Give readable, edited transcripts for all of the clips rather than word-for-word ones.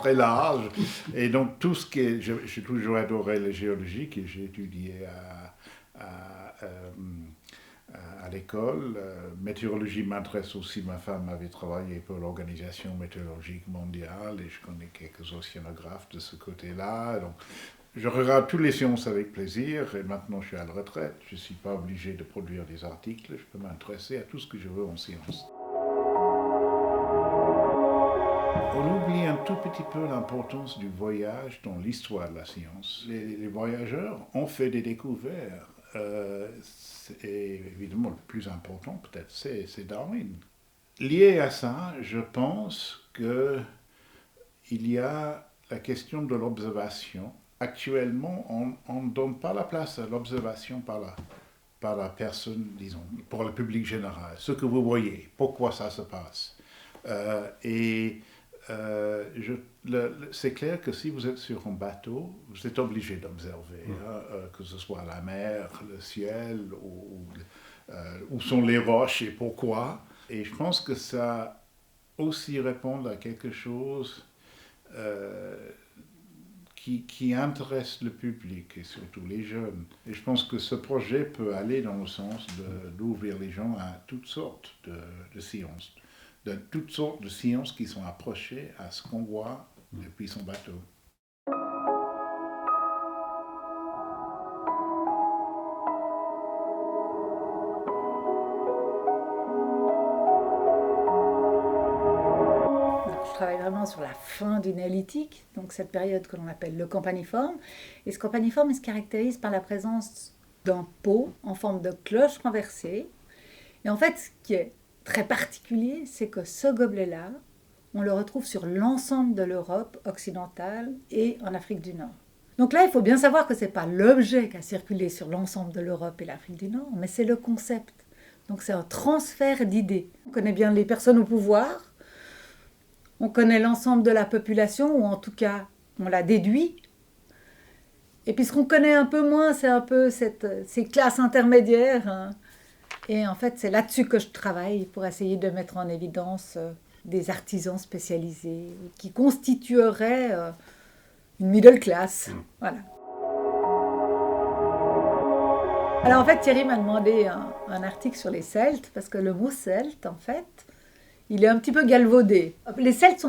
très large. Et donc, tout ce qui est... J'ai toujours adoré la géologie que j'ai étudié à l'école. Météorologie m'intéresse aussi. Ma femme avait travaillé pour l'Organisation météorologique mondiale et je connais quelques océanographes de ce côté-là. Donc, je regarde toutes les sciences avec plaisir et maintenant je suis à la retraite. Je ne suis pas obligé de produire des articles. Je peux m'intéresser à tout ce que je veux en sciences. On oublie un tout petit peu l'importance du voyage dans l'histoire de la science. Les voyageurs ont fait des découvertes. Et évidemment, le plus important, peut-être, c'est Darwin. Lié à ça, je pense qu'il y a la question de l'observation. Actuellement, on ne donne pas la place à l'observation par la personne, disons, pour le public général. Ce que vous voyez, pourquoi ça se passe. C'est clair que si vous êtes sur un bateau, vous êtes obligé d'observer, que ce soit la mer, le ciel, où sont les roches et pourquoi. Et je pense que ça aussi répond à quelque chose qui intéresse le public et surtout les jeunes. Et je pense que ce projet peut aller dans le sens d'ouvrir les gens à toutes sortes de sciences. De toutes sortes de sciences qui sont approchées à ce qu'on voit depuis son bateau. Je travaille vraiment sur la fin du néolithique, donc cette période que l'on appelle le campaniforme. Et ce campaniforme, il se caractérise par la présence d'un pot en forme de cloche renversée. Et en fait, ce qui est très particulier, c'est que ce gobelet-là, on le retrouve sur l'ensemble de l'Europe occidentale et en Afrique du Nord. Donc là, il faut bien savoir que ce n'est pas l'objet qui a circulé sur l'ensemble de l'Europe et l'Afrique du Nord, mais c'est le concept. Donc c'est un transfert d'idées. On connaît bien les personnes au pouvoir, on connaît l'ensemble de la population, ou en tout cas, on la déduit. Et puis ce qu'on connaît un peu moins, c'est un peu ces classes intermédiaires, hein. Et en fait, c'est là-dessus que je travaille pour essayer de mettre en évidence des artisans spécialisés qui constitueraient une middle class. Voilà. Alors en fait, Thierry m'a demandé un article sur les Celtes, parce que le mot celte, en fait, il est un petit peu galvaudé. Les Celtes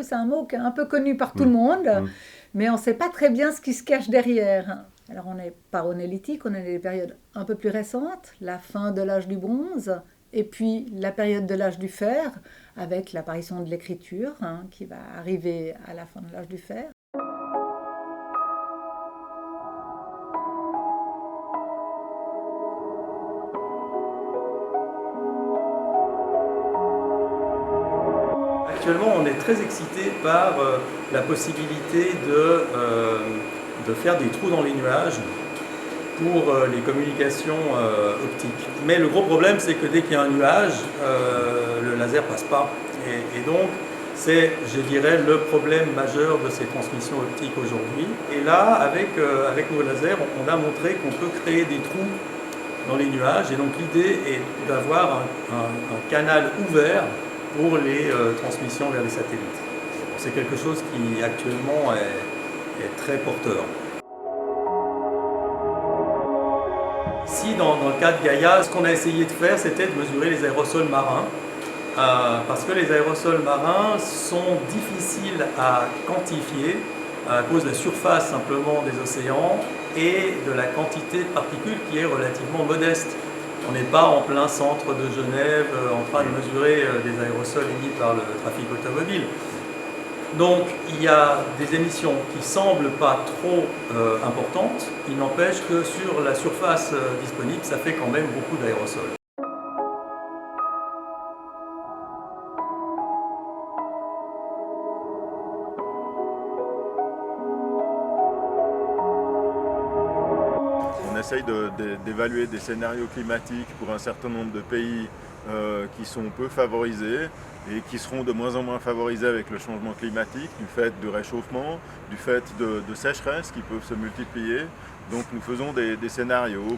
c'est un mot qui est un peu connu par tout le monde, mais on ne sait pas très bien ce qui se cache derrière. Alors on n'est pas au néolithique, on est dans des périodes un peu plus récentes, la fin de l'âge du bronze, et puis la période de l'âge du fer, avec l'apparition de l'écriture, qui va arriver à la fin de l'âge du fer. Actuellement, on est très excité par la possibilité de faire des trous dans les nuages pour les communications optiques. Mais le gros problème, c'est que dès qu'il y a un nuage, le laser passe pas. Et donc, c'est, je dirais, le problème majeur de ces transmissions optiques aujourd'hui. Et là, avec nos lasers, on a montré qu'on peut créer des trous dans les nuages. Et donc, l'idée est d'avoir un canal ouvert pour les transmissions vers les satellites. C'est quelque chose qui actuellement est très porteur. Ici, dans le cas de Gaïa, ce qu'on a essayé de faire, c'était de mesurer les aérosols marins. Parce que les aérosols marins sont difficiles à quantifier à cause de la surface simplement des océans et de la quantité de particules qui est relativement modeste. On n'est pas en plein centre de Genève en train de mesurer des aérosols émis par le trafic automobile. Donc il y a des émissions qui ne semblent pas trop importantes, il n'empêche que sur la surface disponible, ça fait quand même beaucoup d'aérosols. On essaye d'évaluer des scénarios climatiques pour un certain nombre de pays qui sont peu favorisés et qui seront de moins en moins favorisés avec le changement climatique, du fait du réchauffement, du fait de sécheresses qui peuvent se multiplier. Donc nous faisons des scénarios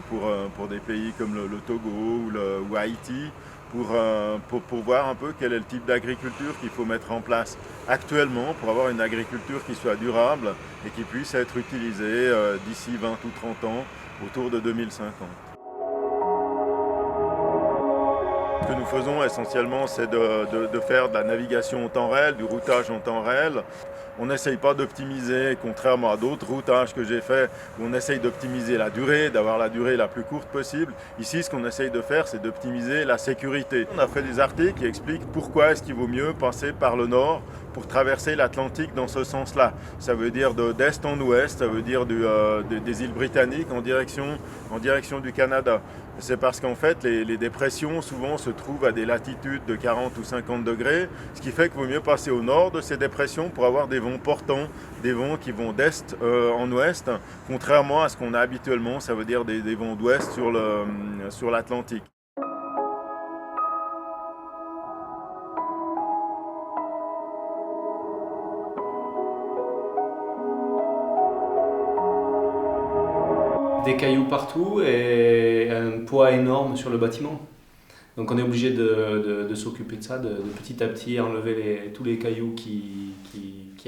pour des pays comme le Togo ou Haïti, pour voir un peu quel est le type d'agriculture qu'il faut mettre en place actuellement pour avoir une agriculture qui soit durable et qui puisse être utilisée d'ici 20 ou 30 ans, autour de 2050. Ce que nous faisons essentiellement, c'est de faire de la navigation en temps réel, du routage en temps réel. On n'essaye pas d'optimiser, contrairement à d'autres routages que j'ai faits, où on essaye d'optimiser la durée, d'avoir la durée la plus courte possible. Ici, ce qu'on essaye de faire, c'est d'optimiser la sécurité. On a fait des articles qui expliquent pourquoi est-ce qu'il vaut mieux passer par le nord pour traverser l'Atlantique dans ce sens-là. Ça veut dire d'est en ouest, ça veut dire des îles britanniques en direction du Canada. C'est parce qu'en fait, les dépressions souvent se trouvent à des latitudes de 40 ou 50 degrés, ce qui fait qu'il vaut mieux passer au nord de ces dépressions pour avoir des vents portants, des vents qui vont d'est en ouest, contrairement à ce qu'on a habituellement, ça veut dire des vents d'ouest sur l'Atlantique. Des cailloux partout et un poids énorme sur le bâtiment. Donc on est obligé de s'occuper de ça, de petit à petit enlever tous les cailloux qui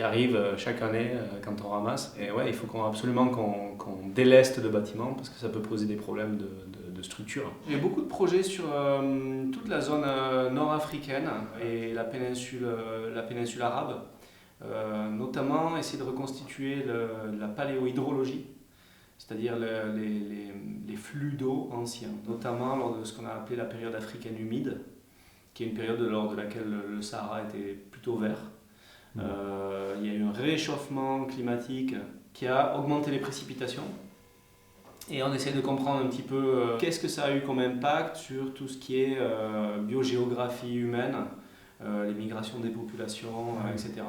arrivent chaque année quand on ramasse. Et ouais, il faut absolument qu'on déleste le bâtiment parce que ça peut poser des problèmes de structure. Il y a beaucoup de projets sur toute la zone nord-africaine et la péninsule arabe, notamment essayer de reconstituer la paléohydrologie, c'est-à-dire les flux d'eau anciens, notamment lors de ce qu'on a appelé la période africaine humide, qui est une période lors de laquelle le Sahara était plutôt vert. Il y a eu un réchauffement climatique qui a augmenté les précipitations. Et on essaie de comprendre un petit peu qu'est-ce que ça a eu comme impact sur tout ce qui est biogéographie humaine, les migrations des populations, etc.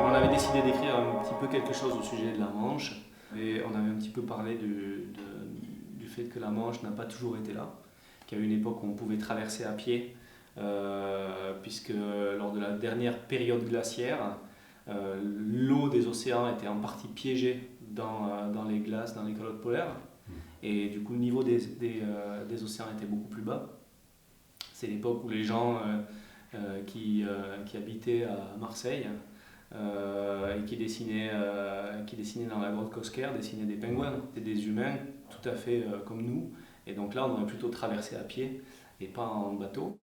On avait décidé d'écrire un petit peu quelque chose au sujet de la Manche et on avait un petit peu parlé du fait que la Manche n'a pas toujours été là, qu'il y a eu une époque où on pouvait traverser à pied, puisque lors de la dernière période glaciaire, l'eau des océans était en partie piégée dans les glaces, dans les calottes polaires, et du coup le niveau des océans était beaucoup plus bas. C'est l'époque où les gens qui habitaient à Marseille et qui dessinaient dans la grotte Cosquer, dessinaient des pingouins, c'était des humains tout à fait comme nous, et donc là on aurait plutôt traversé à pied et pas en bateau.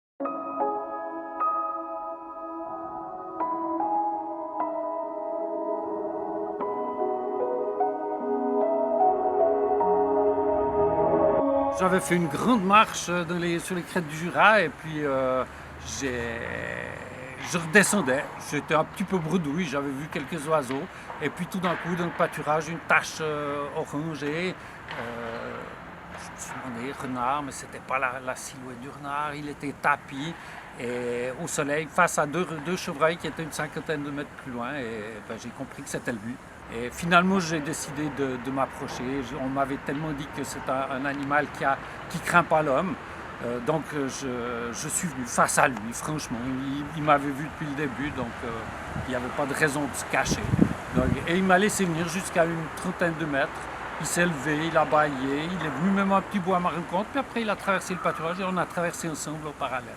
J'avais fait une grande marche sur les crêtes du Jura et puis je redescendais. J'étais un petit peu bredouille, j'avais vu quelques oiseaux et puis tout d'un coup dans le pâturage une tache orangée. Je me suis demandé renard, mais c'était pas la silhouette du renard, il était tapi et au soleil face à deux chevreuils qui étaient une cinquantaine de mètres plus loin et j'ai compris que c'était le but. Et finalement, j'ai décidé de m'approcher. On m'avait tellement dit que c'est un animal qui craint pas l'homme. Donc, je suis venu face à lui, franchement. Il m'avait vu depuis le début, donc il n'y avait pas de raison de se cacher. Et il m'a laissé venir jusqu'à une trentaine de mètres. Il s'est levé, il a bâillé, il est venu même un petit bout à ma rencontre. Puis après, il a traversé le pâturage et on a traversé ensemble au parallèle.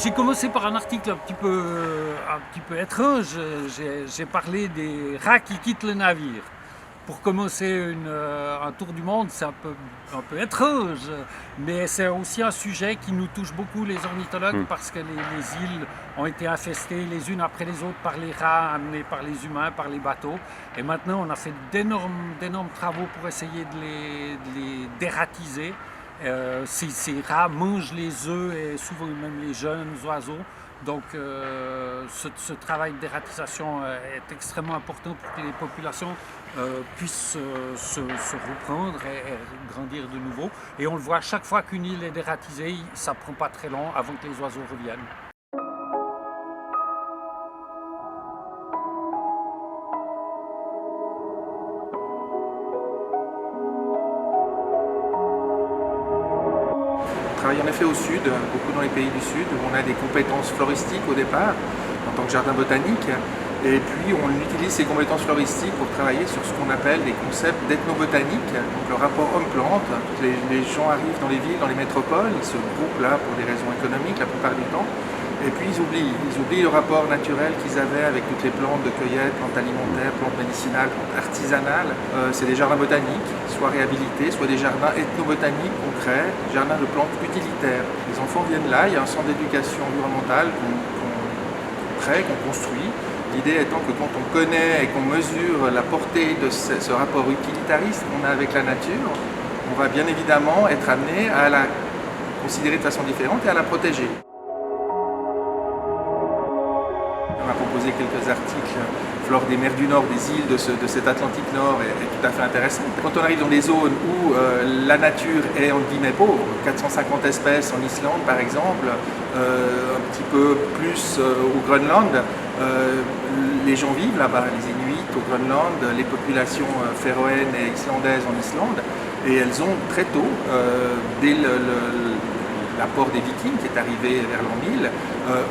J'ai commencé par un article un petit peu étrange. J'ai parlé des rats qui quittent le navire. Pour commencer un tour du monde, c'est un peu étrange, mais c'est aussi un sujet qui nous touche beaucoup les ornithologues parce que les îles ont été infestées les unes après les autres par les rats amenés par les humains, par les bateaux. Et maintenant, on a fait d'énormes travaux pour essayer de les dératiser. Ces rats mangent les œufs et souvent même les jeunes oiseaux. Donc ce travail de dératisation est extrêmement important pour que les populations puissent se reprendre et grandir de nouveau. Et on le voit, chaque fois qu'une île est dératisée, ça ne prend pas très long avant que les oiseaux reviennent. On travaille en effet au sud, beaucoup dans les pays du sud, où on a des compétences floristiques au départ, en tant que jardin botanique. Et puis on utilise ces compétences floristiques pour travailler sur ce qu'on appelle des concepts d'ethnobotanique, donc le rapport homme-plante. Les gens arrivent dans les villes, dans les métropoles, ils se groupent là pour des raisons économiques la plupart du temps, et puis ils oublient le rapport naturel qu'ils avaient avec toutes les plantes de cueillette, plantes alimentaires, plantes médicinales, plantes artisanales. C'est des jardins botaniques, soit réhabilités, soit des jardins ethnobotaniques qu'on crée, des jardins de plantes utilitaires. Les enfants viennent là, il y a un centre d'éducation environnementale qu'on crée, qu'on construit. L'idée étant que quand on connaît et qu'on mesure la portée de ce rapport utilitariste qu'on a avec la nature, on va bien évidemment être amené à la considérer de façon différente et à la protéger. On a proposé quelques articles. Flore des mers du Nord, des îles de cet Atlantique Nord est tout à fait intéressante. Quand on arrive dans des zones où la nature est entre guillemets pauvre, 450 espèces en Islande par exemple, un petit peu plus au Groenland, les gens vivent là-bas, les Inuits au Groenland, les populations féroïennes et islandaises en Islande, et elles ont très tôt, dès l'apport des Vikings qui est arrivé vers l'an 1000,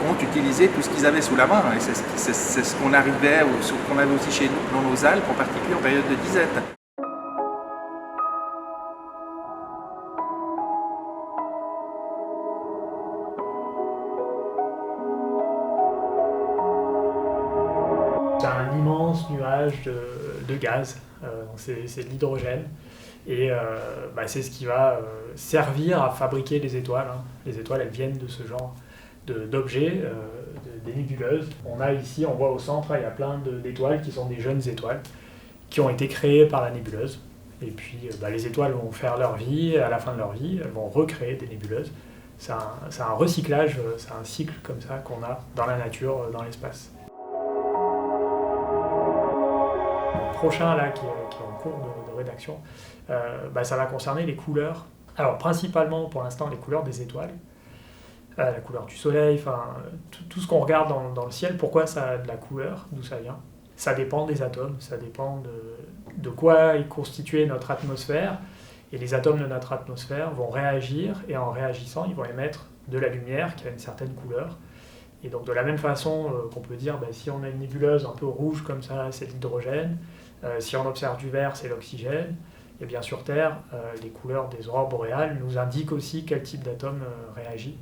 ont utilisé tout ce qu'ils avaient sous la main. Et c'est ce qu'on avait aussi chez nous, dans nos Alpes, en particulier en période de disette. C'est un immense nuage de gaz, c'est de l'hydrogène. Et c'est ce qui va servir à fabriquer les étoiles. Les étoiles, elles viennent de ce genre d'objets, des nébuleuses. On voit au centre, il y a plein d'étoiles qui sont des jeunes étoiles qui ont été créées par la nébuleuse. Et puis les étoiles vont faire leur vie, à la fin de leur vie, elles vont recréer des nébuleuses. C'est un recyclage, c'est un cycle comme ça qu'on a dans la nature, dans l'espace. Le prochain là, qui est en cours de rédaction, ça va concerner les couleurs. Alors principalement pour l'instant les couleurs des étoiles, la couleur du soleil, tout ce qu'on regarde dans le ciel, pourquoi ça a de la couleur, d'où ça vient. Ça dépend des atomes, ça dépend de quoi est constituée notre atmosphère, et les atomes de notre atmosphère vont réagir, et en réagissant ils vont émettre de la lumière qui a une certaine couleur. Et donc de la même façon qu'on peut dire, si on a une nébuleuse un peu rouge comme ça, c'est l'hydrogène, si on observe du vert, c'est l'oxygène, et bien sur Terre, les couleurs des aurores boréales nous indiquent aussi quel type d'atome réagit.